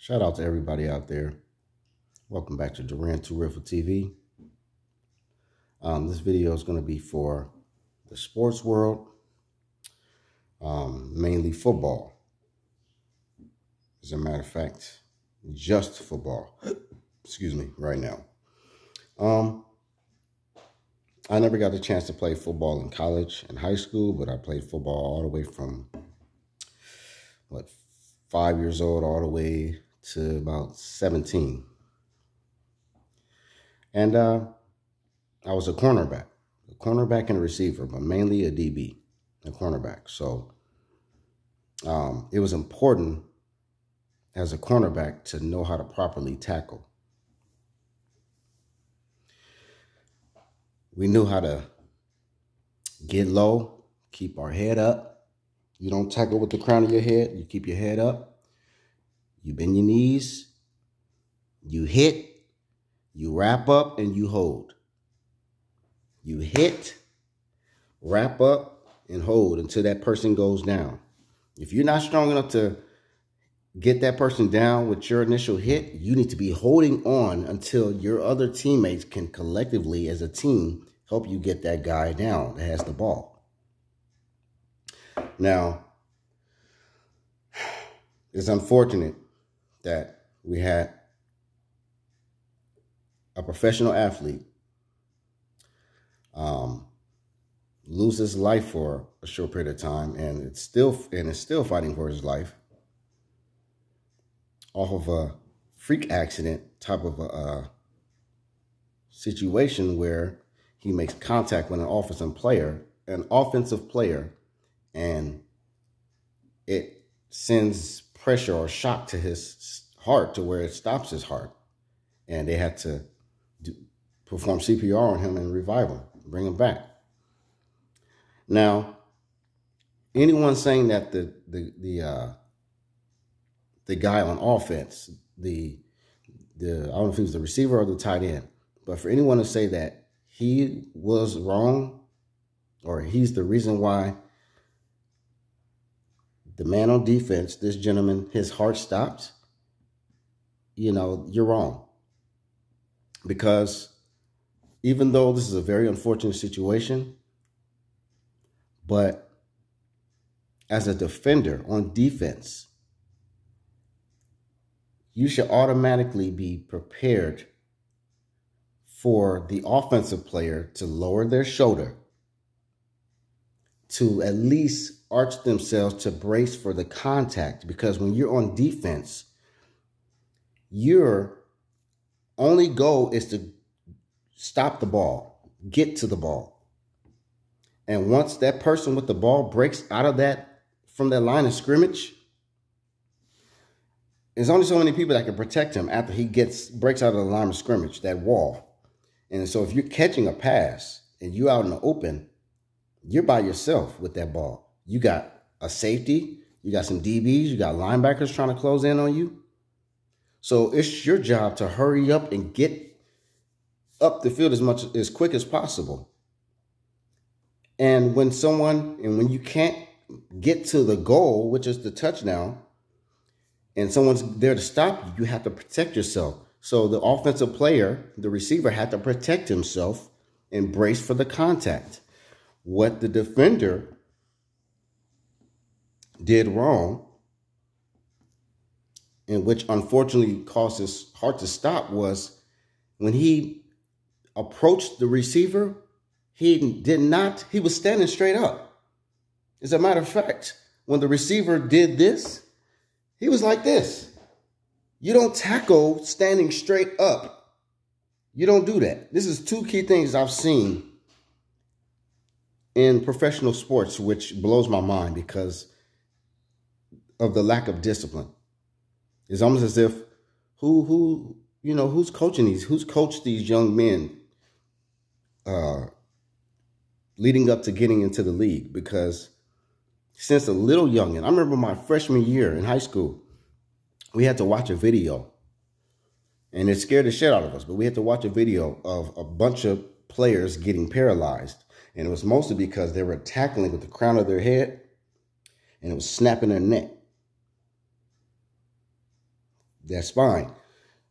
Shout out to everybody out there. Welcome back to Duran Too Real for TV. This video is going to be for the sports world, mainly football. As a matter of fact, just football. Excuse me, right now. I never got the chance to play football in college and high school, but I played football all the way from, 5 years old all the way to about 17. And I was a cornerback and a receiver, but mainly a DB, a cornerback. So it was important as a cornerback to know how to properly tackle. We knew how to get low, keep our head up. You don't tackle with the crown of your head. You keep your head up. You bend your knees. You hit. You wrap up and you hold. You hit, wrap up, and hold until that person goes down. If you're not strong enough to get that person down with your initial hit, you need to be holding on until your other teammates can collectively, as a team, help you get that guy down that has the ball. Now, it's unfortunate that we had a professional athlete lose his life for a short period of time, and it's still fighting for his life off of a freak accident type of a situation where he makes contact with an offensive player, and it sends pressure or shock to his heart to where it stops his heart, and they had to perform CPR on him and revive him, bring him back. Now, anyone saying that the guy on offense, I don't know if he was the receiver or the tight end, but for anyone to say that he was wrong or he's the reason why the man on defense, this gentleman, his heart stopped, you're wrong. Because even though this is a very unfortunate situation, but as a defender on defense, you should automatically be prepared for the offensive player to lower their shoulder, to at least arch themselves to brace for the contact. Because when you're on defense, your only goal is to stop the ball, get to the ball. And once that person with the ball breaks out of from that line of scrimmage, there's only so many people that can protect him after he breaks out of the line of scrimmage, that wall. And so if you're catching a pass and you're out in the open, you're by yourself with that ball. You got a safety, you got some DBs, you got linebackers trying to close in on you. So it's your job to hurry up and get up the field as quick as possible. And when you can't get to the goal, which is the touchdown, and someone's there to stop you, you have to protect yourself. So the offensive player, the receiver, had to protect himself and brace for the contact. What the defender did wrong, and which unfortunately caused his heart to stop, was when he approached the receiver, he was standing straight up. As a matter of fact, when the receiver did this, he was like this. You don't tackle standing straight up. You don't do that. This is two key things I've seen in professional sports, which blows my mind because of the lack of discipline. It's almost as if who's coaching who's coached these young men leading up to getting into the league. Because since a little youngin', I remember my freshman year in high school, we had to watch a video, and it scared the shit out of us, but we had to watch a video of a bunch of players getting paralyzed. And it was mostly because they were tackling with the crown of their head, and it was snapping their neck. That's fine.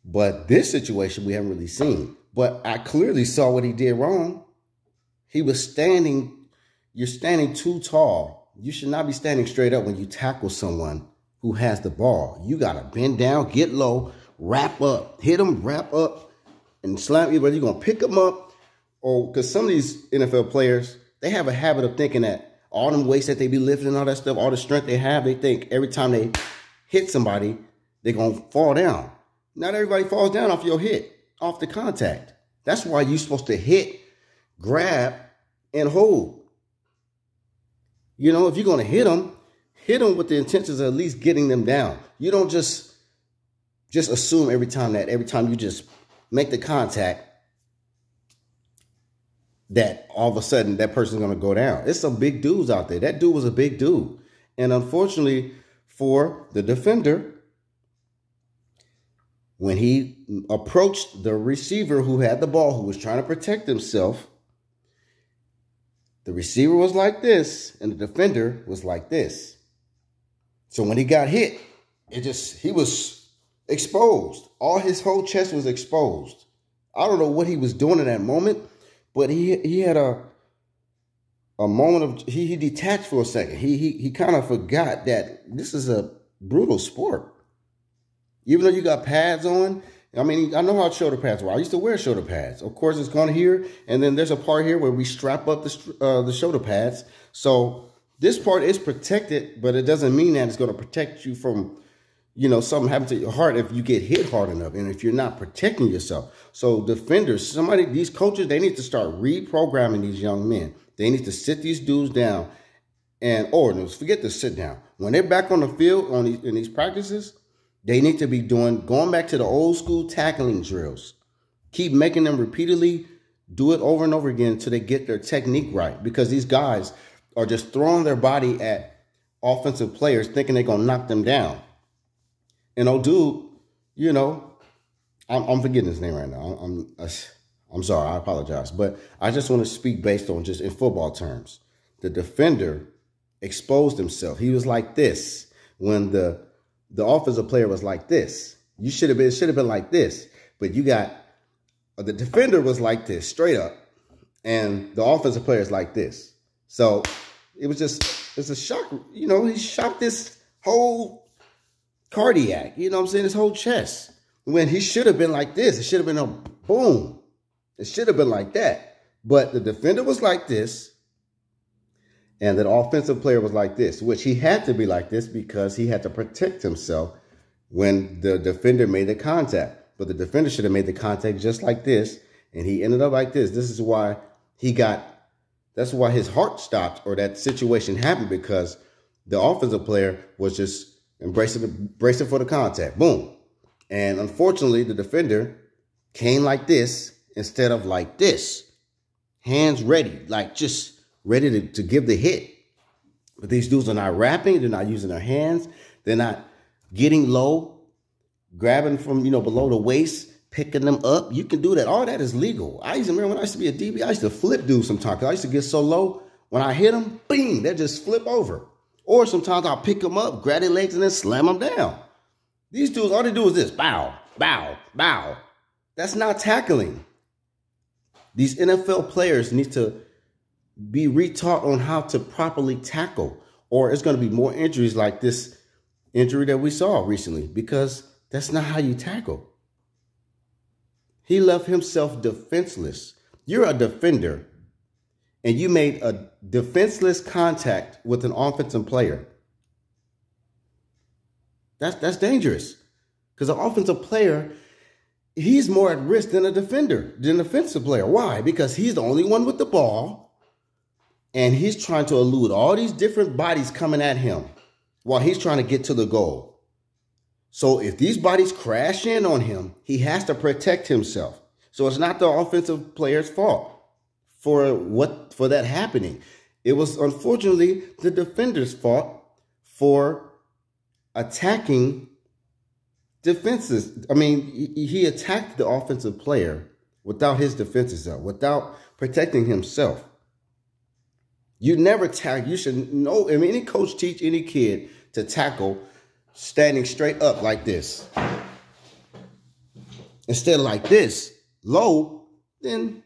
But this situation we haven't really seen. But I clearly saw what he did wrong. He was standing, you're standing too tall. You should not be standing straight up when you tackle someone who has the ball. You got to bend down, get low, wrap up, hit them, wrap up, and slam. Whether you're going to pick them up or because some of these NFL players, they have a habit of thinking that all them weights that they be lifting and all that stuff, all the strength they have, they think every time they hit somebody, they're going to fall down. Not everybody falls down off your hit, off the contact. That's why you're supposed to hit, grab, and hold. You know, if you're going to hit them with the intentions of at least getting them down. You don't just assume every time you just make the contact that all of a sudden that person's going to go down. It's some big dudes out there. That dude was a big dude. And unfortunately for the defender, when he approached the receiver who had the ball, who was trying to protect himself, the receiver was like this and the defender was like this. So when he got hit, he was exposed. His whole chest was exposed. I don't know what he was doing in that moment, but he had a moment of, he detached for a second. He kind of forgot that this is a brutal sport. Even though you got pads on, I mean, I know how shoulder pads were. I used to wear shoulder pads. Of course, it's gone here, and then there's a part here where we strap up the shoulder pads. So this part is protected, but it doesn't mean that it's going to protect you from, you know, something happening to your heart if you get hit hard enough and if you're not protecting yourself. So defenders, these coaches, they need to start reprogramming these young men. They need to sit these dudes down forget to sit down. When they're back on the field in these practices, they need to be going back to the old school tackling drills. Keep making them repeatedly, do it over and over again until they get their technique right. Because these guys are just throwing their body at offensive players thinking they're going to knock them down. And old dude, you know, I'm forgetting his name right now. I'm sorry, I apologize. But I just want to speak based on just in football terms. The defender exposed himself. He was like this when the offensive player was like this. It should have been like this. But you got, the defender was like this, straight up. And the offensive player is like this. So it's a shock. You know, he shot this whole cardiac, you know what I'm saying, his whole chest. When he should have been like this. It should have been a boom. It should have been like that. But the defender was like this. And the offensive player was like this, which he had to be like this because he had to protect himself when the defender made the contact. But the defender should have made the contact just like this. And he ended up like this. This is why that's why his heart stopped or that situation happened, because the offensive player was just bracing for the contact. Boom. And unfortunately, the defender came like this instead of like this. Hands ready, like just ready to give the hit. But these dudes are not wrapping. They're not using their hands. They're not getting low, grabbing from, below the waist, picking them up. You can do that. All that is legal. I used to remember when I used to be a DB, I used to flip dudes sometimes because I used to get so low. When I hit them, bing, they just flip over. Or sometimes I'll pick them up, grab their legs, and then slam them down. These dudes, all they do is this, bow, bow, bow. That's not tackling. These NFL players need to be retaught on how to properly tackle, or it's going to be more injuries like this injury that we saw recently, because that's not how you tackle. He left himself defenseless. You're a defender, and you made a defenseless contact with an offensive player. That's dangerous, because an offensive player, he's more at risk than a defender, than an offensive player. Why? Because he's the only one with the ball. And he's trying to elude all these different bodies coming at him while he's trying to get to the goal. So if these bodies crash in on him, he has to protect himself. So it's not the offensive player's fault for that happening. It was unfortunately the defender's fault for attacking defenses. I mean, he attacked the offensive player without his defenses up, without protecting himself. You never tackle. You should know. I mean, any coach teach any kid to tackle standing straight up like this. instead of like this, low, then,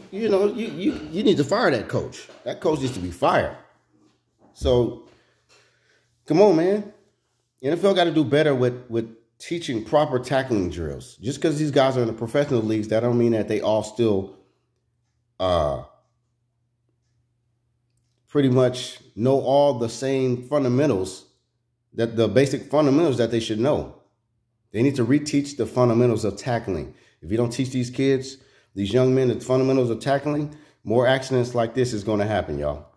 you know, you need to fire that coach. That coach needs to be fired. So, come on, man. NFL got to do better with teaching proper tackling drills. Just because these guys are in the professional leagues, that don't mean that they all still pretty much know all the same fundamentals, that the basic fundamentals that they should know. They need to reteach the fundamentals of tackling. If you don't teach these kids, these young men, the fundamentals of tackling, more accidents like this is going to happen, y'all.